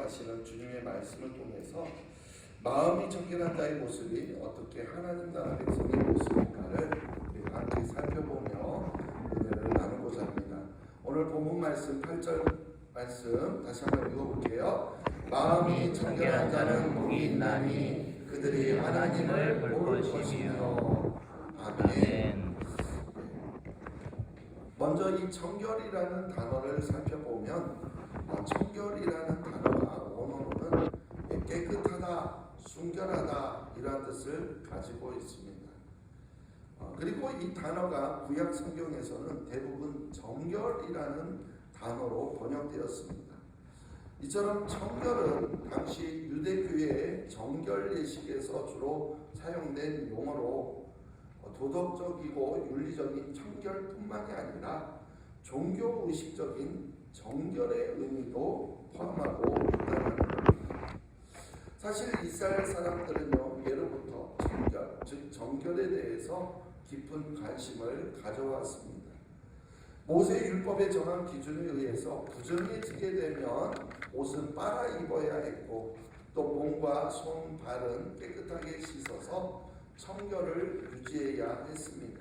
하시는 주님의 말씀을 통해서 마음이 청결한 자의 모습이 어떻게 하나님 나라 백성의 모습인가를 우리가 함께 살펴보며 은혜를 나누고자 합니다. 오늘 본문 말씀 8절 말씀 다시 한번 읽어볼게요. 마음이 청결한 자는 복이 있나니 그들이 하나님을 볼 것이며. 아멘. 먼저 이 청결이라는 단어를 살펴보면 청결이라는 단어가 원어로는 깨끗하다, 순결하다 이런 뜻을 가지고 있습니다. 그리고 이 단어가 구약 성경에서는 대부분 정결이라는 단어로 번역되었습니다. 이처럼 청결은 당시 유대교회의 정결 예식에서 주로 사용된 용어로 도덕적이고 윤리적인 청결뿐만이 아니라 종교의식적인 정결의 의미도 포함하고 있다는 겁니다. 사실 이스라엘 사람들은요, 예로부터 청결, 즉 정결에 대해서 깊은 관심을 가져왔습니다. 모세 율법에 정한 기준에 의해서 부정해지게 되면 옷은 빨아 입어야 했고 또 몸과 손, 발은 깨끗하게 씻어서 청결을 유지해야 했습니다.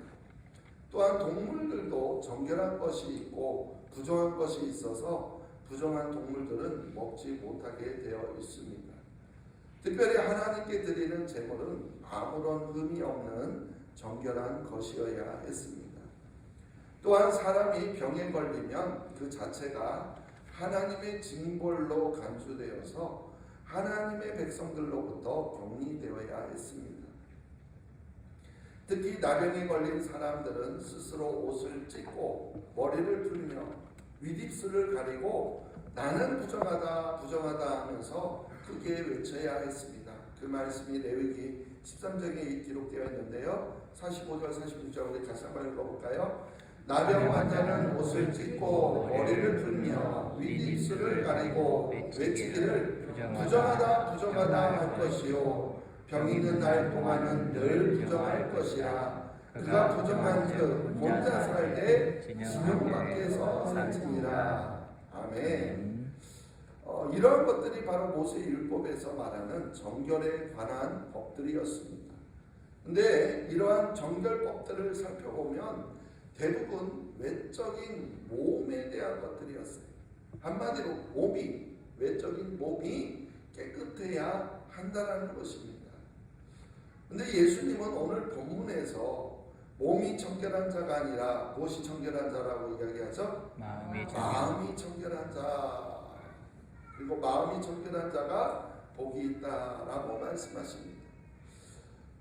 또한 동물들도 정결한 것이 있고 부정한 것이 있어서 부정한 동물들은 먹지 못하게 되어 있습니다. 특별히 하나님께 드리는 제물은 아무런 흠이 없는 정결한 것이어야 했습니다. 또한 사람이 병에 걸리면 그 자체가 하나님의 징벌로 간주되어서 하나님의 백성들로부터 격리되어야 했습니다. 특히 나병에 걸린 사람들은 스스로 옷을 찢고 머리를 풀며 윗입술을 가리고 나는 부정하다 부정하다 하면서 크게 외쳐야 했습니다. 그 말씀이 레위기 13장에 기록되어 있는데요. 45절 46절 우리 다시 한번 읽어볼까요? 나병 환자는 옷을 찢고 머리를 풀며 윗입술을 가리고 외치기를 부정하다 부정하다 할 것이요 병 있는 날 동안은 늘 부정할 것이라. 그가 부정한 즉 혼자 살 때 지명 밖에서 살지니라. 아멘. 이러한 것들이 바로 모세 율법에서 말하는 정결에 관한 법들이었습니다. 근데 이러한 정결법들을 살펴보면 대부분 외적인 몸에 대한 것들이었어요. 한마디로 외적인 몸이 깨끗해야 한다는 것입니다. 근데 예수님은 오늘 본문에서 몸이 청결한 자가 아니라 무엇이 청결한 자라고 이야기하죠? 마음이 청결한 자. 그리고 마음이 청결한 자가 복이 있다라고 말씀하십니다.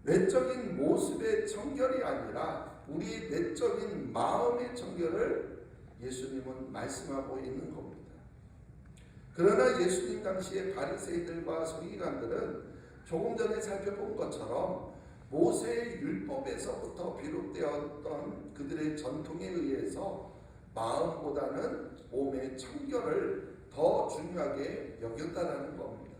외적인 모습의 청결이 아니라 우리 내적인 마음의 청결을 예수님은 말씀하고 있는 겁니다. 그러나 예수님 당시의 바리새인들과 서기관들은 조금 전에 살펴본 것처럼 모세의 율법에서부터 비롯되었던 그들의 전통에 의해서 마음보다는 몸의 청결을 더 중요하게 여겼다는 겁니다.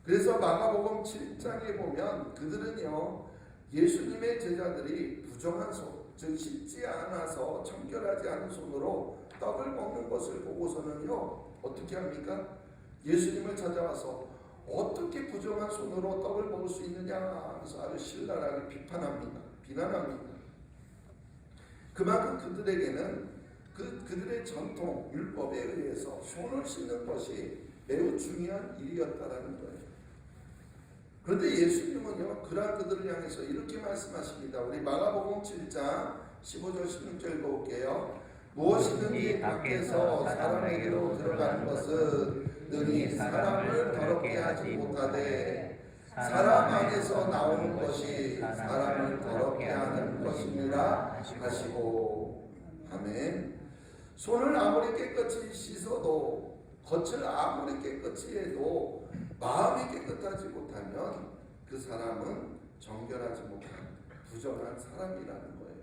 그래서 마가복음 7장에 보면 그들은요, 예수님의 제자들이 부정한 손, 즉 씻지 않아서 청결하지 않은 손으로 떡을 먹는 것을 보고서는요, 어떻게 합니까? 예수님을 찾아와서 어떻게 부정한 손으로 떡을 먹을 수 있느냐 하면서 아주 신랄하게 비난합니다. 그만큼 그들에게는 그들의 전통, 율법에 의해서 손을 씻는 것이 매우 중요한 일이었다는 거예요. 그런데 예수님은요, 그러한 그들을 향해서 이렇게 말씀하십니다. 우리 마가복음 7장 15절 16절 읽어볼게요. 무엇이든지 밖에서 사람에게로 들어가는 것은 능히 사람을 더럽게 하지 못하되 사람 안에서 나오는 것이 사람을 더럽게 하는 것이니라 하시고. 아멘. 손을 아무리 깨끗이 씻어도 겉을 아무리 깨끗이 해도 마음이 깨끗하지 못하면 그 사람은 정결하지 못한 부정한 사람이라는 거예요.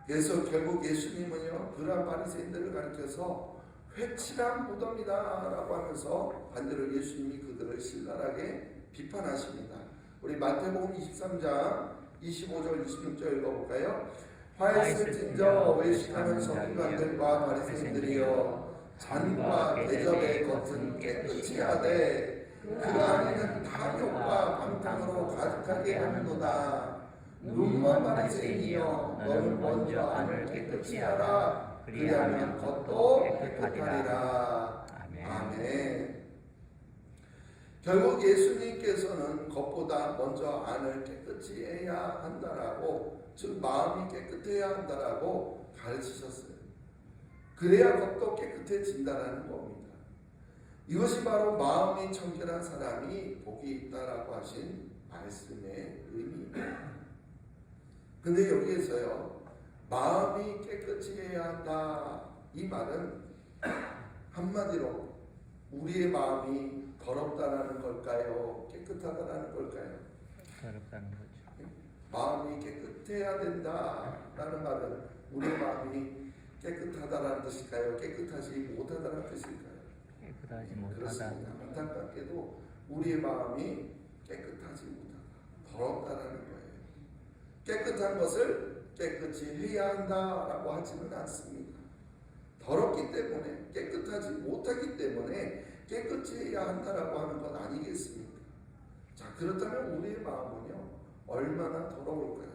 그래서 결국 예수님은요, 그러한 바리새인들을 가르쳐서 회칠한 무덤이다 라고 하면서 반대로 예수님이 그들을 신랄하게 비판하십니다. 우리 마태복음 23장 25절 26절 읽어볼까요? 화 있을진저 외식하는 서기관들과 바리새인들이여 잔과 대접의 겉은 깨끗이 하되 그 안에는 탐욕과 방탕으로 가득하게 하는도다. 눈먼 바리새인이여, 너는 먼저 안을 깨끗이 하라. 그리하면 겉도 깨끗하리라. 아멘. 결국 예수님께서는 겉보다 먼저 안을 깨끗이 해야 한다라고, 즉 마음이 깨끗해야 한다라고 가르치셨어요. 그래야 겉도 깨끗해진다라는 겁니다. 이것이 바로 마음이 청결한 사람이 복이 있다라고 하신 말씀의 의미입니다. 근데 여기에서요, 마음이 깨끗해야 한다, 이 말은 한마디로 우리의 마음이 더럽다라는 걸까요? 깨끗하다라는 걸까요? 더럽다는 거죠. 마음이 깨끗해야 된다라는 말은 우리의 마음이 깨끗하다라는 뜻일까요? 깨끗하지 못하다는 뜻일까요? 깨끗하지 못하다. 그렇습니다. 안타깝게도 우리의 마음이 깨끗하지 못하다, 더럽다라는 거예요. 깨끗한 것을 깨끗이 해야 한다라고 하지는 않습니다. 더럽기 때문에, 깨끗하지 못하기 때문에 깨끗이 해야 한다라고 하는 건 아니겠습니까? 자, 그렇다면 우리의 마음은요, 얼마나 더러울까요?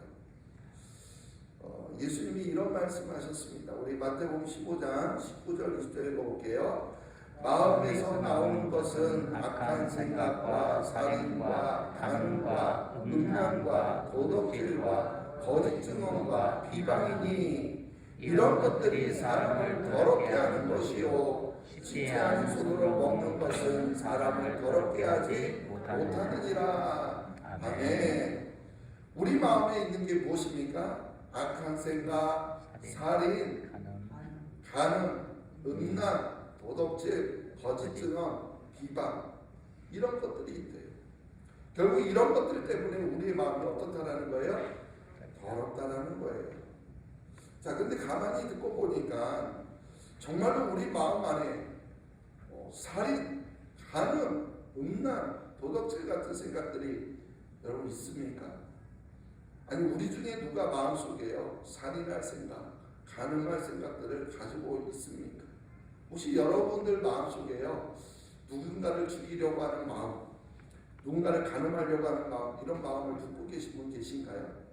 예수님이 이런 말씀하셨습니다. 우리 마태복음 15장 19절 20절 읽어볼게요. 마음에서 나오는 것은 악한 생각과 살인과 간음과 음란과 도덕질과 거짓 증언과 비방이니 이런 것들이 사람을 더럽게 하는 것이요, 씻지 않은 손으로 먹는 것은 사람을 더럽게 하지 못하느니라. 아멘. 우리 마음에 있는 게 무엇입니까? 악한 생각, 살인, 간음, 음란, 도덕질, 거짓 증언, 비방, 이런 것들이 있대요. 결국 이런 것들 때문에 우리의 마음이 어떻다라는 거예요? 더럽다라는 거예요. 자, 근데 가만히 듣고 보니까 정말로 우리 마음 안에 살인, 간음, 음란, 도덕질 같은 생각들이 여러분 있습니까? 아니, 우리 중에 누가 마음속에요, 살인할 생각, 간음할 생각들을 가지고 있습니까? 혹시 여러분들 마음속에요, 누군가를 죽이려고 하는 마음, 누군가를 간음하려고 하는 마음, 이런 마음을 품고 계신 분 계신가요?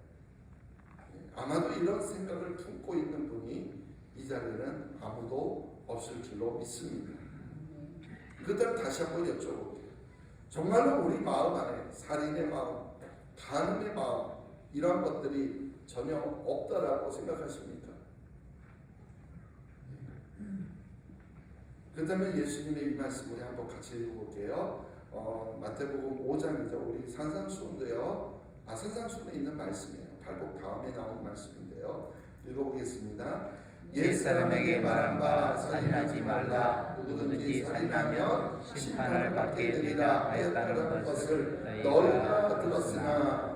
아마도 이런 생각을 품고 있는 분이 이 자리에는 아무도 없을 줄로 믿습니다. 그렇다면 다시 한번 여쭤볼게요. 정말로 우리 마음 안에 살인의 마음, 간음의 마음, 이러한 것들이 전혀 없다라고 생각하십니까? 그렇다면 예수님의 이 말씀을 한번 같이 읽어볼게요. 마태복음 5장이죠. 우리 산상수훈도요. 산상수훈에 있는 말씀이에요. 발복 다음에 나온 말씀인데요. 읽어보겠습니다. 옛사람에게 말한 바 살인하지 말라. 누구든지 살인하면 심판을 받게 되리라 하였다는 것을 너희가 들었으나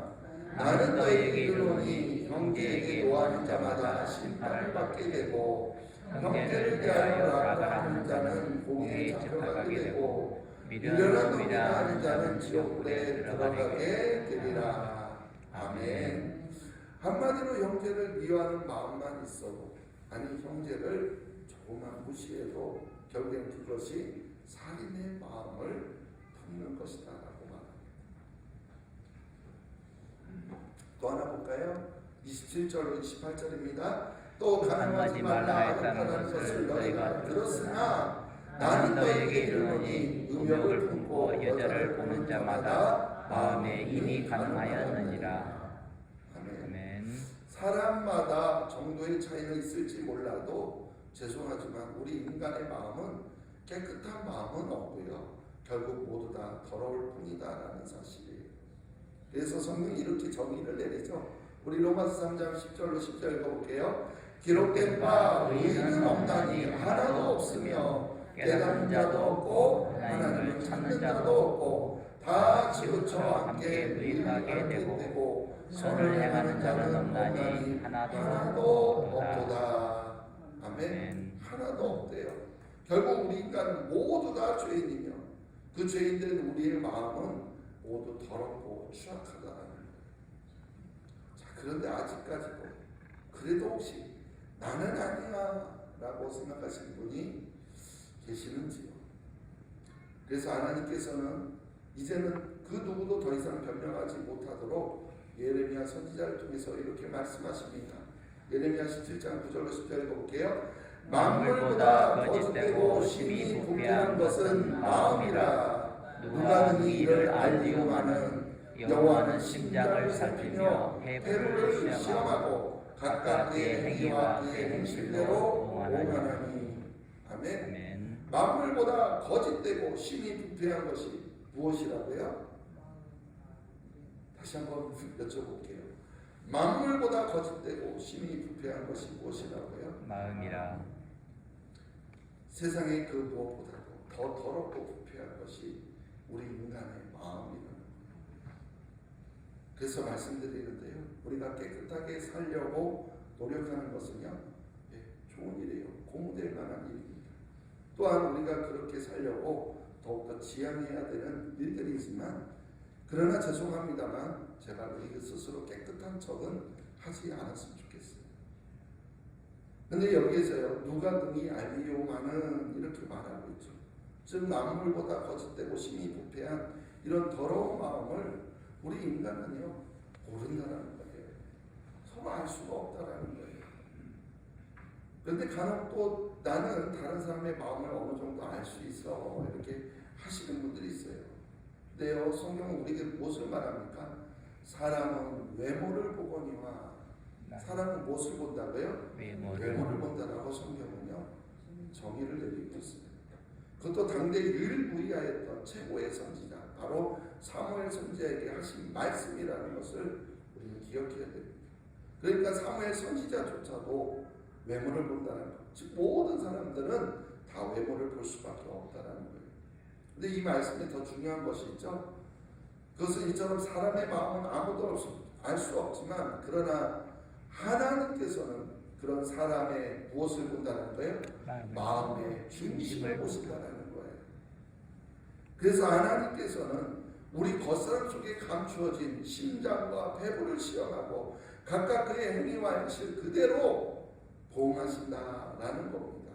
나는 너희에게 이르노니 형제에게 노하는 자마다 심판을 받게 되고 형제를 대하여 나가는 자는 공의에 잡혀가게 되고 미련한 놈이라 하는 자는 지옥불에 들어가게 되리라. 아멘. 한마디로 형제를 미워하는 마음만 있어도, 아니 형제를 조금만 무시해도 결국엔 그것이 살인의 마음을 품는 것이다 라고 말합니다. 또 하나 볼까요? 27절로 28절입니다. 또 간음하지 말라 했다는 것을 너희가 들었으나 나는 너희에게 이르노니 음욕을 품고 여자를 보는 자마다 마음에 이미 간음하였느니라. 아멘. 사람마다 정도의 차이는 있을지 몰라도 죄송하지만 우리 인간의 마음은 깨끗한 마음은 없고요, 결국 모두 다 더러울 뿐이다라는 사실이에요. 그래서 성경이 이렇게 정의를 내리죠. 우리 로마서 3장 10절로 10절 읽어볼게요. 기록된 바 의인은 없나니 하나도 없으며 깨닫는 자도 없고 하나님을 찾는 자도 없고 다 치우쳐 함께 의인하게 되고 선을 행하는 자는 없나니 하나도 없도다. 아멘. 하나도 없대요. 결국 우리 인간은 모두 다 죄인이며 그 죄인된 우리의 마음은 모두 더럽고 추악하다는 거예요. 자, 그런데 아직까지도 그래도 혹시 나는 아니야 라고 생각하시는 분이 계시는지요? 그래서 하나님께서는 이제는 그 누구도 더 이상 변명하지 못하도록 예레미야 선지자를 통해서 이렇게 말씀하십니다. 예레미야 17장 9절로 10절 읽어볼게요. 만물보다 거짓되고 심히 부패한 것은 마음이라. 누가 능히 이를 알리오마는 여호와는 심장을 살피며 배부를 시험하고 각각 그의 행위와 그의 행실대로 보관하니. 아멘. 만물보다 거짓되고 심히 부패한 것이 무엇이라고요? 다시 한번 여쭤볼게요. 만물보다 거짓되고 심히 부패한 것이 무엇이라고요? 마음이라. 세상의 그 무엇보다도 더 더럽고 부패한 것이 우리 인간의 마음이라는 거예요. 그래서 말씀드리는데요, 우리가 깨끗하게 살려고 노력하는 것은요, 좋은 일이에요. 고무될 만한 일입니다. 또한 우리가 그렇게 살려고 더욱더 지향해야 되는 일들이지만, 그러나 죄송합니다만 제가 우리 스스로 깨끗한 척은 하지 않았으면 좋겠어요. 근데 여기에서요, 누가 능히 알리오마는 이렇게 말하고 있죠. 즉 만물보다 거짓되고 심히 부패한 이런 더러운 마음을 우리 인간은요 모른다라는 거예요. 서로 알 수가 없다라는 거예요. 그런데 간혹 또 나는 다른 사람의 마음을 어느 정도 알 수 있어 이렇게 하시는 분들이 있어요. 근데요, 성경은 우리에게 무엇을 말합니까? 사람은 외모를 보거니와. 사람은 무엇을 본다고요? 외모를 본다라고 성경은요 정의를 내리고 있습니다. 그것도 당대 유일무이하였던 최고의 선지자 바로 사무엘 선지자에게 하신 말씀이라는 것을 우리는 기억해야 됩니다. 그러니까 사무엘 선지자조차도 외모를 본다는 것, 즉 모든 사람들은 다 외모를 볼 수밖에 없다라는 거예요. 근데 이 말씀에 더 중요한 것이 있죠. 그것은 이처럼 사람의 마음은 아무도 알 수 없지만, 그러나 하나님께서는 그런 사람의 무엇을 본다는 거예요? 마음의 중심을 보신다는 거예요. 그래서 하나님께서는 우리 겉사람 속에 감추어진 심장과 배부를 시험하고 각각 그의 행위와 행실 그대로 보응하신다라는 겁니다.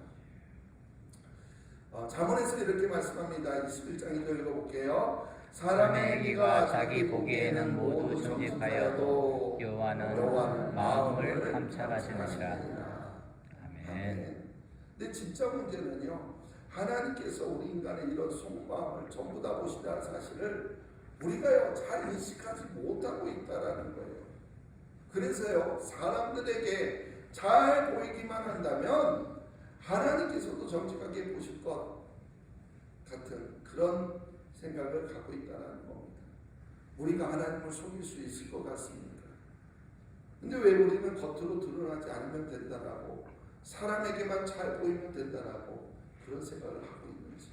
잠언에서 이렇게 말씀합니다. 21장 2절 읽어볼게요. 사람의 행위가 자기 보기에는 모두 정직하여도 여호와는 마음을 감찰하시느니라. 아멘. 근데 진짜 문제는요, 하나님께서 우리 인간의 이런 속마음을 전부 다 보신다는 사실을 우리가요 잘 인식하지 못하고 있다라는 거예요. 그래서요 사람들에게 잘 보이기만 한다면 하나님께서도 정직하게 보실 것 같은 그런 생각을 갖고 있다는 겁니다. 우리가 하나님을 속일 수 있을 것 같습니까? 근데 왜 우리는 겉으로 드러나지 않으면 된다라고, 사람에게만 잘 보이면 된다라고 그런 생각을 하고 있는지,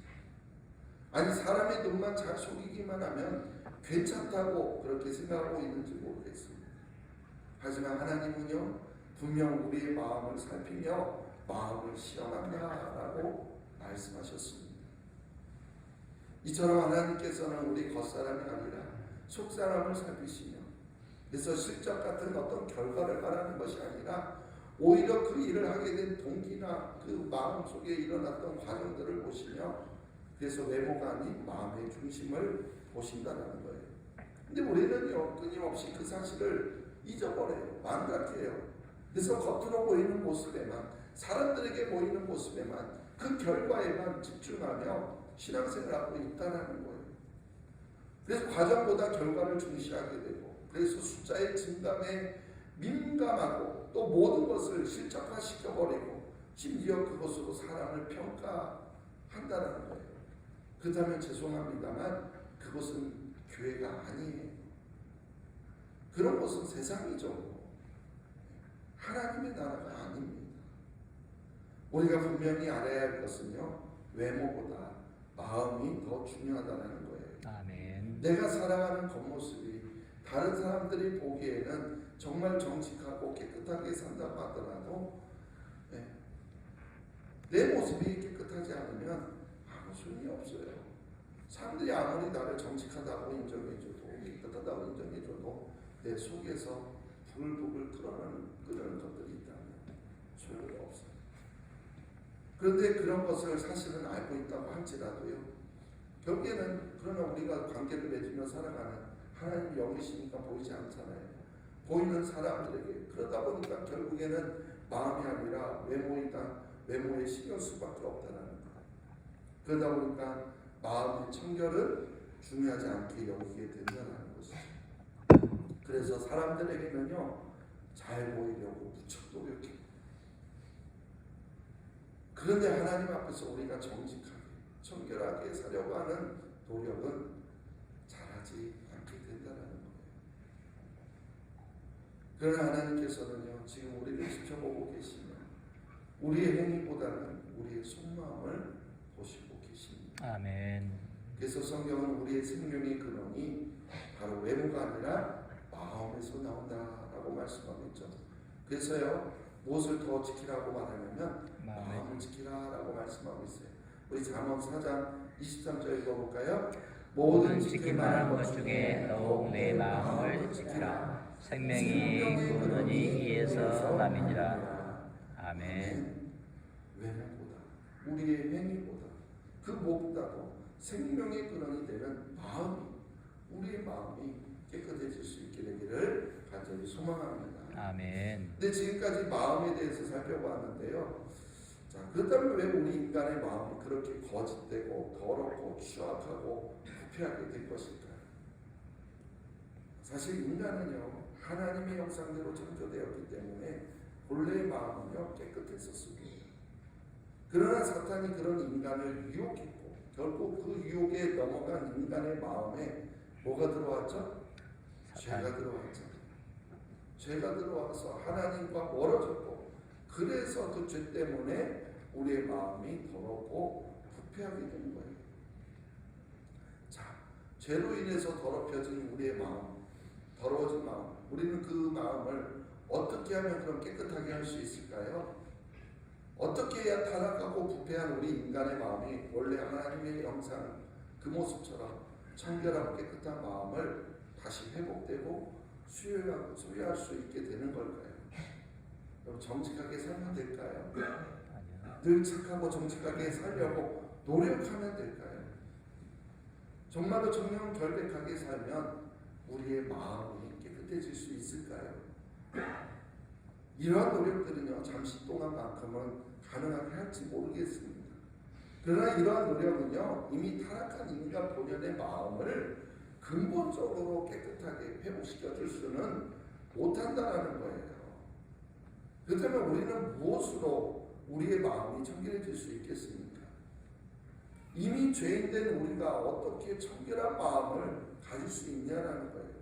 아니 사람의 눈만 잘 속이기만 하면 괜찮다고 그렇게 생각하고 있는지 모르겠습니다. 하지만 하나님은요 분명 우리의 마음을 살피며 마음을 시험한다라고 말씀하셨습니다. 이처럼 하나님께서는 우리 겉사람이 아니라 속사람을 살피시며, 그래서 실적 같은 어떤 결과를 바라는 것이 아니라 오히려 그 일을 하게 된 동기나 그 마음 속에 일어났던 과정들을 보시며, 그래서 외모가 아닌 마음의 중심을 보신다는 거예요. 근데 우리는요 끊임없이 그 사실을 잊어버려요. 망각해요. 그래서 겉으로 보이는 모습에만, 사람들에게 보이는 모습에만, 그 결과에만 집중하며 신앙생활하고 있다는 거예요. 그래서 과정보다 결과를 중시하게 되고, 그래서 숫자의 증감에 민감하고 또 모든 것을 실적화시켜버리고 심지어 그것으로 사람을 평가한다는 거예요. 그렇다면 죄송합니다만 그것은 교회가 아니에요. 그런 것은 세상이죠. 하나님의 나라가 아닙니다. 우리가 분명히 알아야 할 것은요 외모보다 마음이 더 중요하다는 거예요. 아멘. 내가 살아가는 겉모습이 다른 사람들이 보기에는 정말 정직하고 깨끗하게 산다고 하더라도 내 모습이 깨끗하지 않으면 아무 소용이 없어요. 사람들이 아무리 나를 정직하다고 인정해줘도, 깨끗하다고 인정해줘도 내 속에서 부글부글 끓어오는 것들이 있다면 소용이 없어요. 그런데 그런 것을 사실은 알고 있다고 할지라도요. 결국에는 그러나 우리가 관계를 맺으며 살아가는 하나님 영이시니까 보이지 않잖아요. 보이는 사람들에게 그러다 보니까 결국에는 마음이 아니라 외모에 신경 쓸 수밖에 없다는 거예요. 그러다 보니까 마음의 청결을 중요하지 않게 여기게 된다는 것이죠. 그래서 사람들에게는요 잘 보이려고 무척 노력해요. 그런데 하나님 앞에서 우리가 정직하게 청결하게 살려고 하는 노력은 잘하지 않게 된다는 거예요. 그러나 하나님께서는요 지금 우리를 지켜보고 계시면 우리의 행위보다는 우리의 속마음을 보시고 계십니다. 아멘. 그래서 성경은 우리의 생명의 근원이 바로 외모가 아니라 마음에서 나온다라고 말씀하고 있죠. 그래서요 무엇을 더 지키라고 말하냐면 마음을 지키라라고 말씀하고 있어요. 우리 잠언 4장 23절 읽어볼까요? 모든 지킬 만한 것 중에 더욱 내 마음을 지키라. 생명이 근원이 이에서 남이니라. 아멘. 외모보다 우리의 행위보다 그 무엇보다도 생명의 근원이 되는 우리의 마음이 깨끗해질 수 있게 되기를 간절히 소망합니다. 아멘. 근데 지금까지 마음에 대해서 살펴봤는데요. 자, 그렇다면 왜 우리 인간의 마음이 그렇게 거짓되고 더럽고 추악하고 부패하게 된 것일까요? 사실 인간은요 하나님의 형상대로 창조되었기 때문에 본래의 마음은요 깨끗했었습니다. 그러나 사탄이 그런 인간을 유혹했고 결국 그 유혹에 넘어간 인간의 마음에 뭐가 들어왔죠? 죄가 들어왔죠. 죄가 들어와서 하나님과 멀어졌고 그래서 그 죄 때문에 우리의 마음이 더럽고 부패하게 된 거예요. 자, 죄로 인해서 더럽혀진 우리의 마음, 더러워진 마음, 우리는 그 마음을 어떻게 하면 그럼 깨끗하게 할 수 있을까요? 어떻게 해야 타락하고 부패한 우리 인간의 마음이 원래 하나님의 형상 그 모습처럼 청결하고 깨끗한 마음을 다시 회복되고 소유할 수 있게 되는 걸까요? 그럼 정직하게 살면 될까요? 늘 착하고 정직하게 살려고 노력하면 될까요? 정말로 청렴결백하게 살면 우리의 마음이 깨끗해질 수 있을까요? 이러한 노력들은요 잠시 동안만큼은 가능하게 할지 모르겠습니다. 그러나 이러한 노력은요 이미 타락한 인간 본연의 마음을 근본적으로 깨끗하게 회복시켜 줄 수는 못한다는 거예요. 그렇다면 우리는 무엇으로 우리의 마음이 청결해질 수 있겠습니까? 이미 죄인된 우리가 어떻게 청결한 마음을 가질 수 있냐라는 거예요.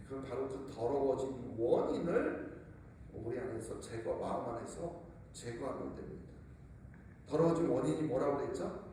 그건 바로 그 더러워진 원인을 우리 안에서 마음 안에서 제거하면 됩니다. 더러워진 원인이 뭐라고 그랬죠?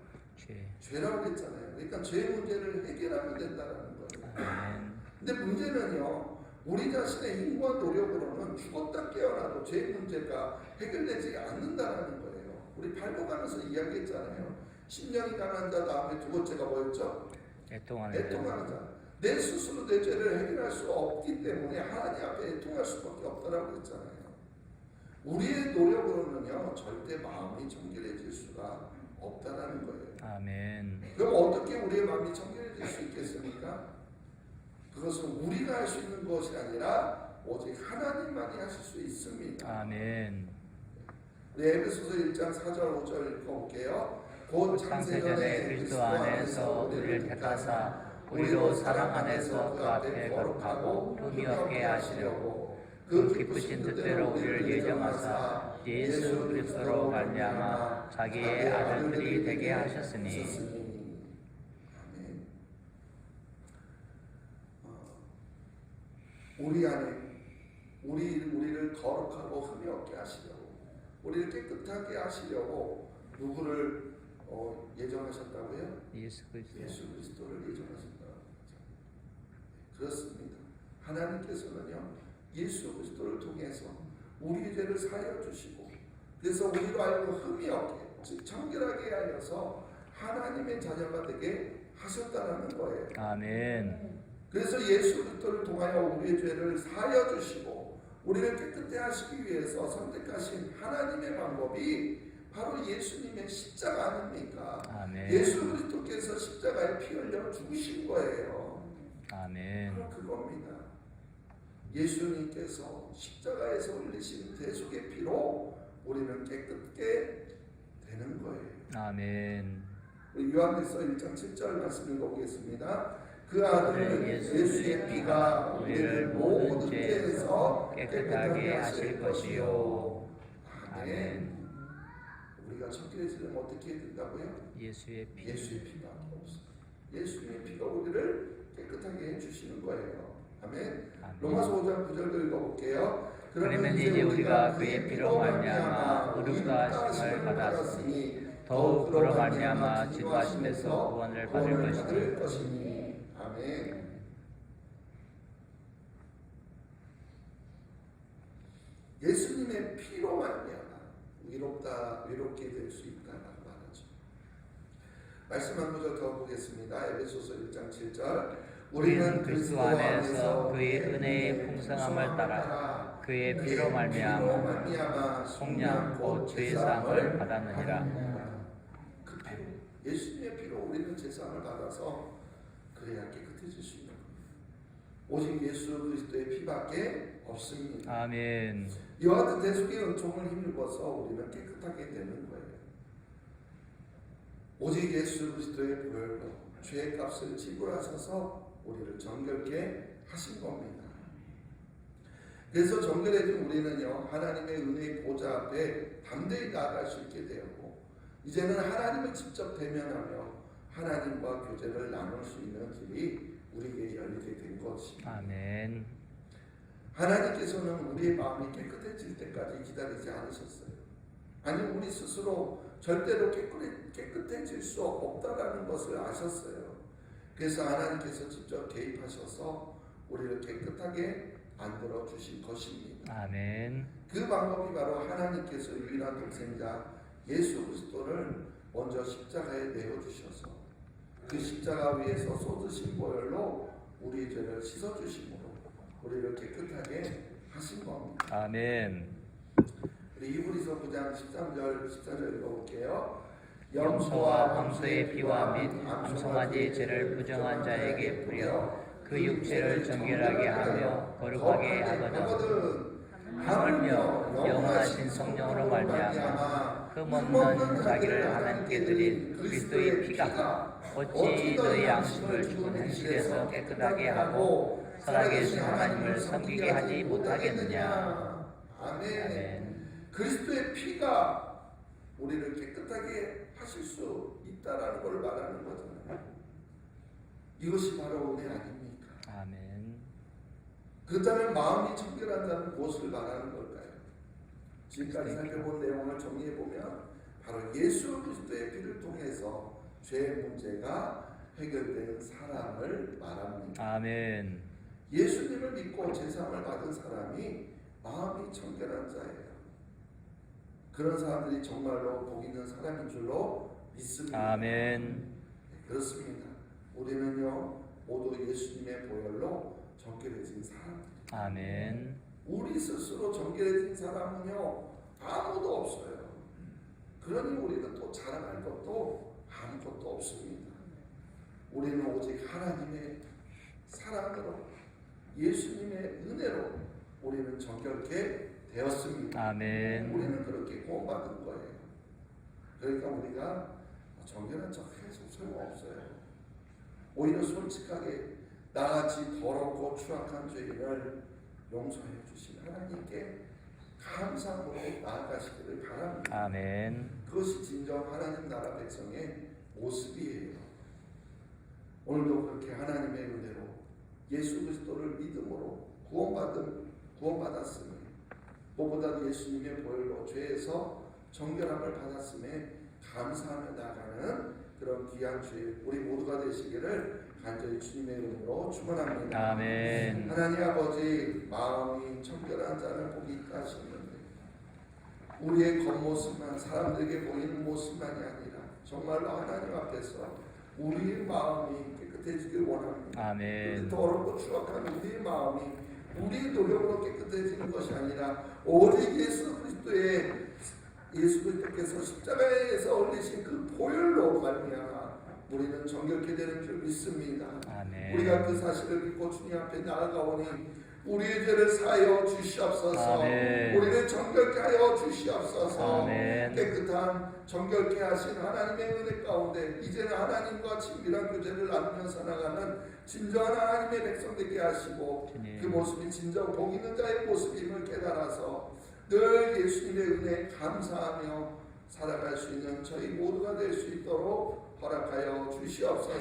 죄라고 그랬잖아요. 그러니까 죄 문제를 해결하면 된다는 거예요. 근데 문제는요, 우리 자신의 힘과 노력으로는 죽었다 깨어나도 죄 문제가 해결되지 않는다는 거예요. 우리 발목하면서 이야기했잖아요. 심령이 강한 자 다음에 두 번째가 뭐였죠? 애통하는 자. 내 스스로 내 죄를 해결할 수 없기 때문에 하나님 앞에 애통할 수밖에 없다라고 했잖아요. 우리의 노력으로는요 절대 마음이 청결해질 수가 없다라는 거예요. 아멘. 그럼 어떻게 우리의 마음이 청결해질 수 있겠습니까? 그것은 우리가 할 수 있는 것이 아니라 오직 하나님만이 하실 수 있습니다. 아멘. 에베소서 1장 4절 5절 읽어볼게요. 곧 창세전에 그리스도 안에서 우리를 택하사 우리로 사랑 안에서 그 앞에 거룩하고 흠이 없게 하시려고 그 기쁘신 뜻대로 우리를 예정하사 예수 그리스도로 말미암아 자기의 아들들이 되게 하셨으니. 아멘. 우리 안에 우리를 거룩하고 흠이 없게 하시려고 우리를 깨끗하게 하시려고 누구를 예정하셨다고요? 예수 그리스도를 예정하셨다. 그렇습니다. 하나님께서는요 예수 그리스도를 통해서 우리의 죄를 사하여 주시고 그래서 우리로 알고 흠이 없게 즉 청결하게 하여서 하나님의 자녀가 되게 하셨다는 거예요. 아멘. 그래서 예수 그리스도를 통하여 우리의 죄를 사하여 주시고 우리를 깨끗해 하시기 위해서 선택하신 하나님의 방법이 바로 예수님의 십자가 아닙니까? 아멘. 예수 그리스도께서 십자가에 피 흘려 죽으신 거예요. 아멘. 바로 그겁니다. 예수님께서 십자가에서 흘리신 대속의 피로 우리는 깨끗게 되는 거예요. 아멘. 요한일서 1장 7절 말씀 읽어보겠습니다. 그 아들 예수의 피가 우리를 모든 죄에서 깨끗하게 하실 것이요. 아멘. 우리가 청결해지려면 어떻게 해야 된다고요? 예수의 피. 예수의 피밖에 없어요. 예수의 피가 우리를 깨끗하게 해주시는 거예요. 아멘. 로마서 5장 9절도 읽어볼게요. 그러면 이제 우리가 그의 피로 말미암아 의롭다 하심을 받았으니 더욱 그로 말미암아 지도하심에서 구원을 받을 것이니. 아멘. 예수님의 피로 말미암아 위롭게 될 수 있다라고 말하죠. 말씀 한 구절 더 보겠습니다. 에베소서 1장 7절. 우리는 그리스도 안에서 그의 은혜의 풍성함을 따라 그의 피로 말미암아 속량 곧 죄사함을 받았느니라. 그 피로, 예수님의 피로 우리는 죄사함을 받아서 그래야 깨끗해질 수 있는 겁니다. 오직 예수 그리스도의 피밖에 없습니다. 아멘. 이와 같은 대속의 은총을 힘입어서 우리는 깨끗하게 되는 거예요. 오직 예수 그리스도의 보혈로 죄의 값을 지불하셔서 우리를 정결케 하신 겁니다. 그래서 정결해진 우리는요, 하나님의 은혜의 보좌 앞에 담대히 나아갈 수 있게 되었고, 이제는 하나님을 직접 대면하며 하나님과 교제를 나눌 수 있는 길이 우리에게 열리게 된 것입니다. 아멘. 하나님께서는 우리의 마음이 깨끗해질 때까지 기다리지 않으셨어요. 아니, 우리 스스로 절대로 깨끗해질 수 없다라는 것을 아셨어요. 그래서 하나님께서 직접 개입하셔서 우리를 깨끗하게 만들어 주신 것입니다. 아멘. 그 방법이 바로 하나님께서 유일한 독생자 예수 그리스도를 먼저 십자가에 내어 주셔서 그 십자가 위에서 쏟으신 보혈로 우리의 죄를 씻어 주심으로 우리를 깨끗하게 하신 겁니다. 아멘. 우리 히브리서 9장 13절 14절 읽어볼게요. 염소와 황소의 피와 및 암송아지의 죄를 부정한 자에게 뿌려 그 육체를 정결하게 하며 거룩하게 하거든. 하물며 영원하신 성령으로 말미암아 흠없는 자기를 하나님께 드린 그리스도의 피가 어찌 너희 양심을 죽은 현실에서 깨끗하게 하고 살아계신 하나님을 섬기게 하지 못하겠느냐. 아멘. 그리스도의 피가 우리를 깨끗하게 하실 수 있다라는 걸 말하는 거잖아요. 이것이 바로 은혜 아닙니까? 아멘. 그렇다면 마음이 청결한 자는 무엇을 말하는 걸까요? 지금까지 살펴본 내용을 정리해보면 바로 예수 그리스도의 피를 통해서 죄의 문제가 해결된 사람을 말합니다. 아멘. 예수님을 믿고 제사함을 받은 사람이 마음이 청결한 자예요. 그런 사람들이 정말로 복 있는 사람인 줄로 믿습니다. 아멘. 네, 그렇습니다. 우리는요 모두 예수님의 보혈로 정결해진 사람들. 아멘. 우리 스스로 정결해진 사람은요 아무도 없어요. 그러니 우리는 또 자랑할 것도 아무것도 없습니다. 우리는 오직 하나님의 사랑으로 예수님의 은혜로 우리는 정결케 되었습니다. 아멘. 우리는 그렇게 구원받은 거예요. 그러니까 우리가 정결한 척 해서 소용없어요. 오히려 솔직하게 나같이 더럽고 추악한 죄인을 용서해 주신 하나님께 감사함으로 나아가시기를 바랍니다. 아멘. 그것이 진정 하나님 나라 백성의 모습이에요. 오늘도 그렇게 하나님의 은혜로 예수 그리스도를 믿음으로 구원받았으니 무엇보다도 예수님의 보혈로 죄에서 정결함을 받았음에 감사하며 나아가는 그런 귀한 주일 우리 모두가 되시기를 간절히 주님의 이름으로 축원합니다. 아멘. 하나님 아버지, 마음이 청결한 자를 보기 있다 하셨는데 우리의 겉모습만 사람들에게 보이는 모습만이 아니라 정말로 하나님 앞에서 우리의 마음이 깨끗해지길 원합니다. 아멘. 더럽고 추악한 우리의 마음이 우리의 노력으로 깨끗해지는 것이 아니라 오직 예수 그리스도의 예수 그리스도께서 십자가에서 올리신 그 보혈로 말미암아 우리는 정결케 되는 줄 믿습니다. 아멘. 우리가 그 사실을 믿고 주님 앞에 나아가오니 우리의 죄를 사하여 주시옵소서. 아멘. 우리를 정결케 하여 주시옵소서. 아멘. 깨끗한 정결케 하신 하나님의 은혜 가운데 이제는 하나님과 친밀한 교제를 나누며 살아가는 진정한 하나님의 백성 되게 하시고 주님. 그 모습이 진정 복 있는 자의 모습임을 깨달아서 늘 예수님의 은혜에 감사하며 살아갈 수 있는 저희 모두가 될 수 있도록 허락하여 주시옵소서.